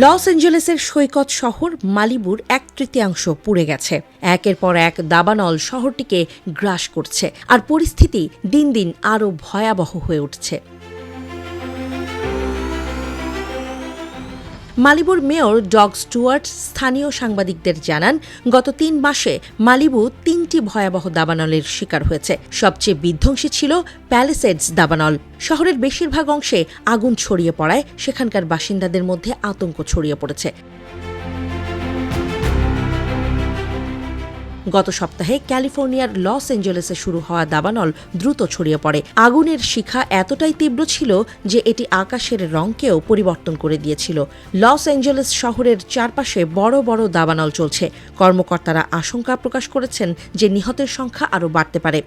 Loss অ্যাঞ্জেলেসের সৈকত শহর মালিবুর 1/3 পুড়ে গেছে। একের পর এক দাবানল শহরটিকে গ্রাস করছে, আর পরিস্থিতি দিন দিন আরও ভয়াবহ হয়ে উঠছে। মালিবুর মেয়র ডগ স্টুয়ার্ট স্থানীয় সাংবাদিকদের জানান, গত 3 মাসে মালিবু 3টি ভয়াবহ দাবানলের শিকার হয়েছে। সবচেয়ে বিধ্বংসী ছিল প্যালিসেডস দাবানল। শহরের বেশিরভাগ অংশে আগুন ছড়িয়ে পড়ায় সেখানকার বাসিন্দাদের মধ্যে আতঙ্ক ছড়িয়ে পড়েছে। গত সপ্তাহে ক্যালিফোর্নিয়ার লস অ্যাঞ্জেলেসে শুরু হওয়া দাবানল দ্রুত ছড়িয়ে পড়ে। আগুনের শিখা এতটাই তীব্র ছিল যে এটি আকাশের রংকেও পরিবর্তন করে দিয়েছিল। লস অ্যাঞ্জেলেস শহরের চারপাশে বড় বড় দাবানল চলছে। কর্মকর্তারা আশঙ্কা প্রকাশ করেছেন যে নিহতের সংখ্যা আরও বাড়তে পারে।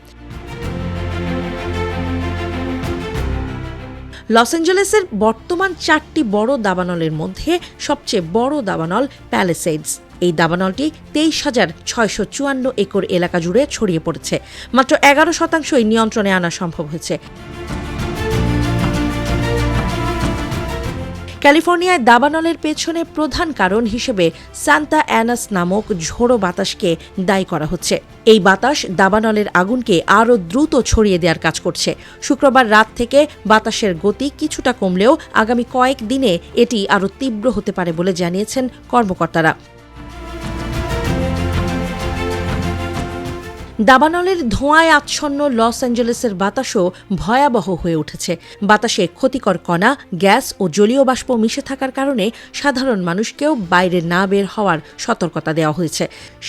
লস অ্যাঞ্জেলেসের বর্তমান 4টি বড় দাবানলের মধ্যে সবচেয়ে বড় দাবানল প্যালিসেডস। এই দাবানলটি 23,654 একর এলাকা জুড়ে ছড়িয়ে পড়েছে। মাত্র 11% নিয়ন্ত্রণে আনা সম্ভব হয়েছে। ক্যালিফোর্নিয়ায় দাবানলের পেছনে প্রধান কারণ হিসেবে সান্তা অ্যানাস নামক ঝোড়ো বাতাসকে দায়ী করা হচ্ছে। এই বাতাস দাবানলের আগুনকে আরও দ্রুত ছড়িয়ে দেওয়ার কাজ করছে। শুক্রবার রাত থেকে বাতাসের গতি কিছুটা কমলেও আগামী কয়েক দিনে এটি আরও তীব্র হতে পারে বলে জানিয়েছেন কর্মকর্তারা। দাবানলের ধোঁয়ায় আচ্ছন্ন লস অ্যাঞ্জেলেসের বাতাসও ভয়াবহ হয়ে উঠেছে। বাতাসে ক্ষতিকর কণা, গ্যাস ও জলীয় বাষ্প মিশে থাকার কারণে সাধারণ মানুষকেও বাইরে না বের হওয়ার সতর্কতা দেওয়া হয়েছে।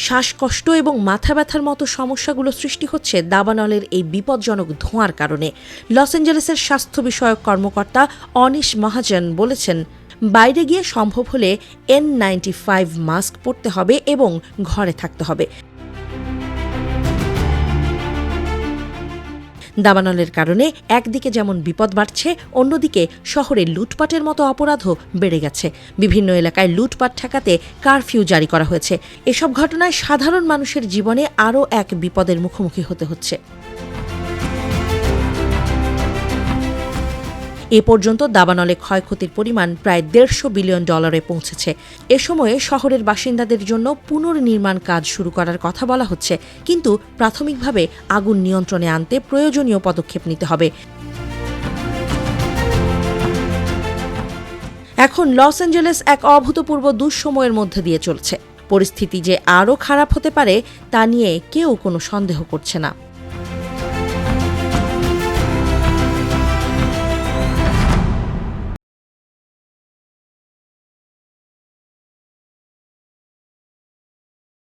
শ্বাসকষ্ট এবং মাথা ব্যথার মতো সমস্যাগুলো সৃষ্টি হচ্ছে দাবানলের এই বিপজ্জনক ধোঁয়ার কারণে। লস অ্যাঞ্জেলেসের স্বাস্থ্য বিষয়ক কর্মকর্তা অনিশ মহাজন বলেছেন, বাইরে গিয়ে সম্ভব হলে N95 মাস্ক পরতে হবে এবং ঘরে থাকতে হবে। দাবানলের কারণে একদিকে যেমন বিপদ বাড়ছে, অন্যদিকে শহরে লুটপাটের মতো অপরাধও বেড়ে গেছে। বিভিন্ন এলাকায় লুটপাট ঠেকাতে কারফিউ জারি করা হয়েছে। এসব ঘটনায় সাধারণ মানুষের জীবনে আরও এক বিপদের মুখোমুখি হতে হচ্ছে। এ পর্যন্ত দাবানলে ক্ষয়ক্ষতির পরিমাণ প্রায় $150 বিলিয়ন পৌঁছেছে। এ সময়ে শহরের বাসিন্দাদের জন্য পুনর্নির্মাণ কাজ শুরু করার কথা বলা হচ্ছে, কিন্তু প্রাথমিকভাবে আগুন নিয়ন্ত্রণে আনতে প্রয়োজনীয় পদক্ষেপ নিতে হবে। এখন লস অ্যাঞ্জেলেস এক অভূতপূর্ব দুঃসময়ের মধ্যে দিয়ে চলছে। পরিস্থিতি যে আরও খারাপ হতে পারে তা নিয়ে কেউ কোনো সন্দেহ করছে না।